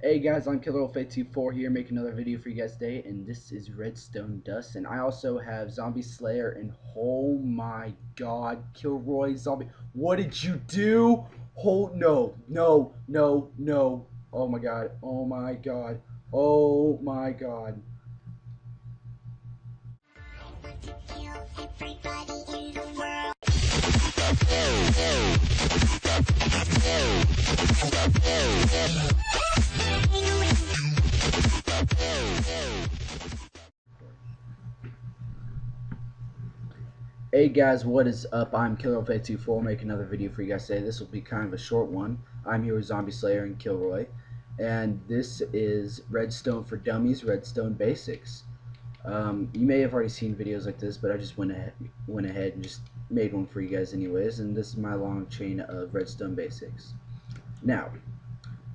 Hey guys, I'm KillerWolf824 here, making another video for you guys today, and this is Redstone Dust, and I also have Zombie Slayer, and oh my god, Kilroy Zombie, what did you do? Oh, no, no, no, no, oh my god, oh my god, oh my god. Hey guys, what is up? I'm KillerWolf824 making another video for you guys today. This will be kind of a short one. I'm here with Zombie Slayer and Kilroy, and this is Redstone for Dummies, Redstone Basics. You may have already seen videos like this, but I just went ahead and just made one for you guys anyways, and this is my long chain of Redstone Basics. Now,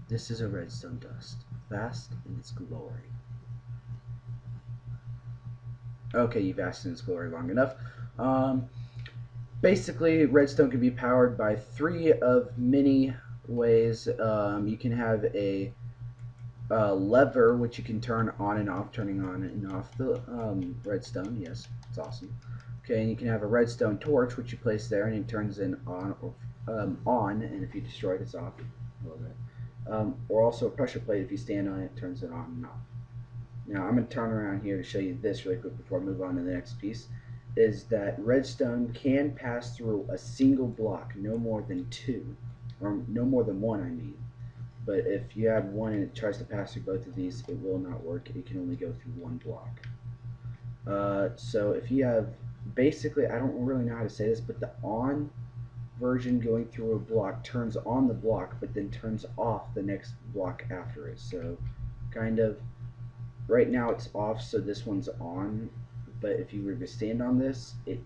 this is a redstone dust, vast in its glory. Okay, you've asked in its glory long enough. Basically, redstone can be powered by three of many ways. You can have a lever, which you can turn on and off, turning on and off the redstone. Yes, it's awesome. Okay, and you can have a redstone torch, which you place there, and it turns in on, and if you destroy it, it's off. A little bit. Or also a pressure plate. If you stand on it, it turns it on and off. Now, I'm going to turn around here to show you this really quick before I move on to the next piece. Is that redstone can pass through a single block, no more than two, or no more than one, I mean. But if you have one and it tries to pass through both of these, it will not work. It can only go through one block. So if you have, basically, I don't really know how to say this, but the on version going through a block turns on the block, but then turns off the next block after it. So kind of, right now it's off, so this one's on. But if you were to stand on this, it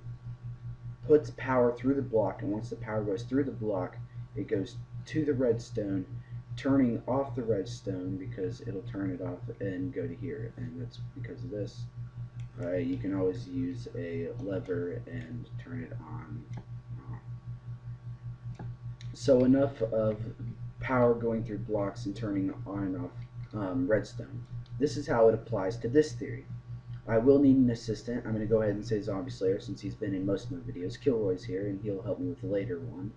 puts power through the block, and once the power goes through the block, it goes to the redstone, turning off the redstone because it'll turn it off and go to here, and that's because of this. You can always use a lever and turn it on. So enough of power going through blocks and turning on and off redstone. This is how it applies to this theory. I will need an assistant. I'm going to go ahead and say Zombie Slayer since he's been in most of my videos. Kilroy's here, and he'll help me with the later one.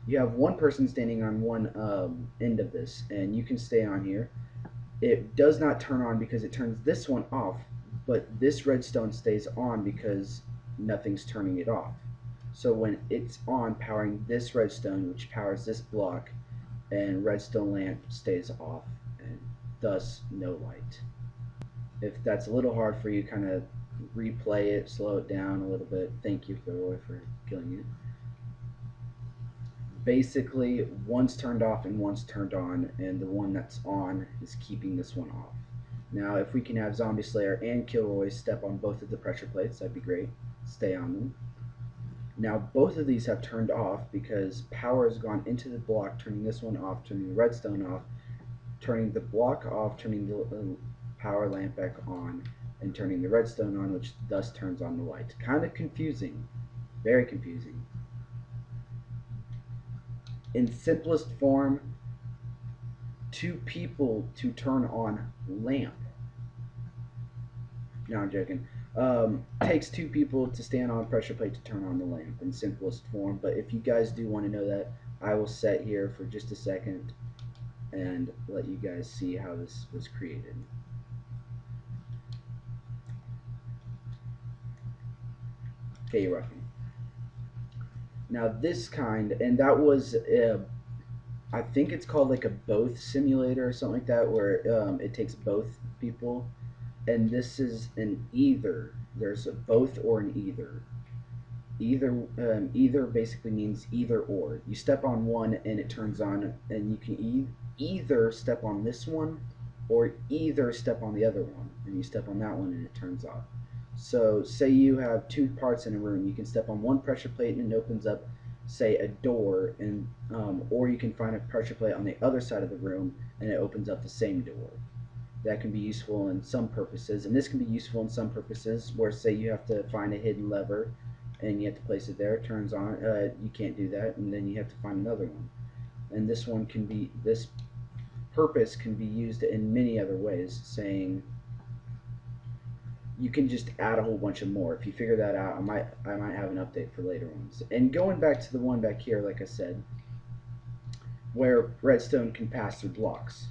You have one person standing on one end of this, and you can stay on here. It does not turn on because it turns this one off, but this redstone stays on because nothing's turning it off. So when it's on, powering this redstone, which powers this block, and redstone lamp stays off, and thus no light. If that's a little hard for you, kind of replay it, slow it down a little bit. Thank you, Roy, for killing it. Basically, one's turned off and one's turned on, and the one that's on is keeping this one off. Now, if we can have Zombie Slayer and Kilroy step on both of the pressure plates, that'd be great. Stay on them. Now, both of these have turned off because power has gone into the block, turning this one off, turning the redstone off, turning the block off, turning the power lamp back on, and turning the redstone on, which thus turns on the light. Kind of confusing, very confusing. In simplest form, two people to turn on lamp. No, I'm joking. Takes two people to stand on a pressure plate to turn on the lamp in simplest form, but if you guys do want to know that, I will set here for just a second and let you guys see how this was created. Okay, you're welcome. Now this kind, and that was, I think it's called like a both simulator or something like that, where it takes both people, and this is an either. There's a both or an either. Either basically means either or. You step on one and it turns on, and you can either step on this one or either step on the other one, and you step on that one and it turns off. So say you have two parts in a room, you can step on one pressure plate and it opens up, say, a door, and or you can find a pressure plate on the other side of the room and it opens up the same door. That can be useful in some purposes, and this can be useful in some purposes where, say, you have to find a hidden lever and you have to place it there, it turns on, you can't do that, and then you have to find another one. And this one can be, this purpose can be used in many other ways, saying you can just add a whole bunch of more. If you figure that out, I might have an update for later ones. And going back to the one back here, like I said, where redstone can pass through blocks.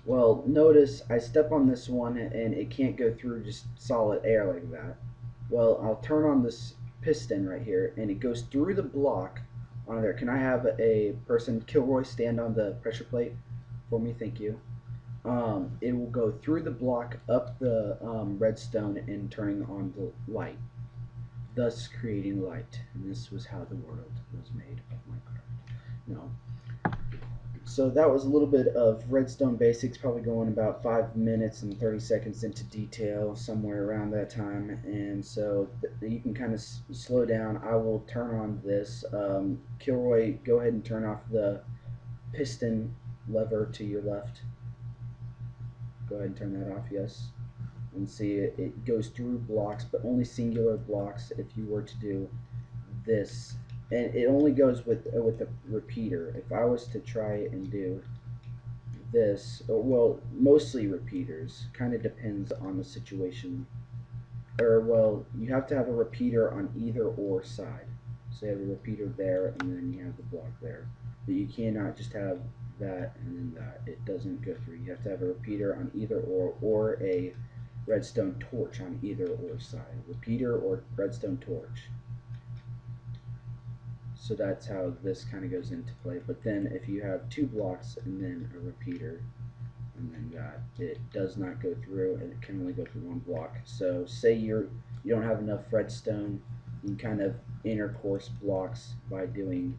Well, notice I step on this one and it can't go through just solid air like that. Well, I'll turn on this piston right here and it goes through the block on there. Can I have a person, Kilroy, stand on the pressure plate for me? Thank you. It will go through the block up the redstone and turning on the light, thus creating light. And this was how the world was made of Minecraft. No. So that was a little bit of redstone basics, probably going about 5 minutes and 30 seconds into detail, somewhere around that time. And so you can kind of slow down. I will turn on this. Kilroy, go ahead and turn off the piston lever to your left. Go ahead and turn that off, yes. And see, it goes through blocks, but only singular blocks. If you were to do this, and it only goes with the repeater. If I was to try and do this, well, mostly repeaters, kind of depends on the situation. Or, well, you have to have a repeater on either or side. So you have a repeater there, and then you have the block there. But you cannot just have that and then that. It doesn't go through. You have to have a repeater on either or a redstone torch on either or side. Repeater or redstone torch. So that's how this kind of goes into play. But then if you have two blocks and then a repeater and then that, it does not go through and it can only go through one block. So say you don't have enough redstone, you can kind of intercourse blocks by doing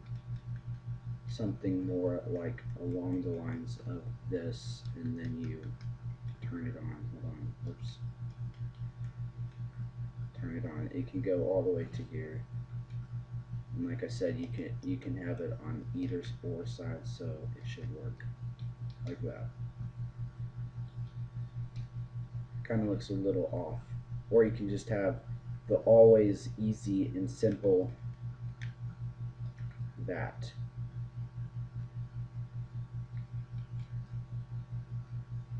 something more like along the lines of this, and then you turn it on. Hold on, oops. Turn it on. It can go all the way to here. And like I said, you can have it on either or side, so it should work like that. Kind of looks a little off. Or you can just have the always easy and simple that.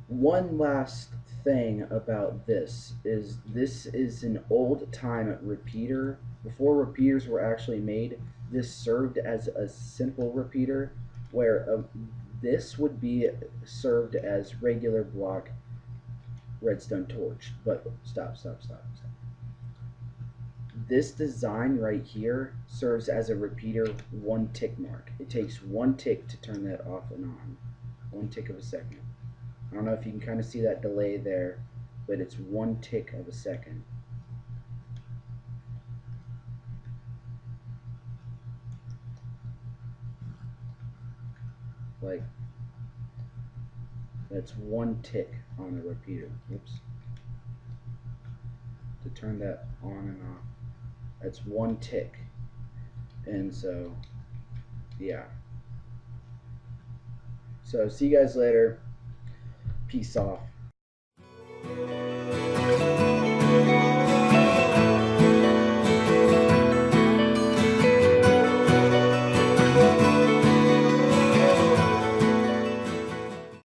One last thing about this is an old time repeater. Before repeaters were actually made, this served as a simple repeater where this would be served as regular block redstone torch. But stop. This design right here serves as a repeater 1 tick mark. It takes 1 tick to turn that off and on. 1 tick of a second. I don't know if you can kind of see that delay there, but it's 1 tick of a second. Like, that's 1 tick on the repeater. Oops. To turn that on and off, that's 1 tick. And so, yeah. So, see you guys later. Peace off.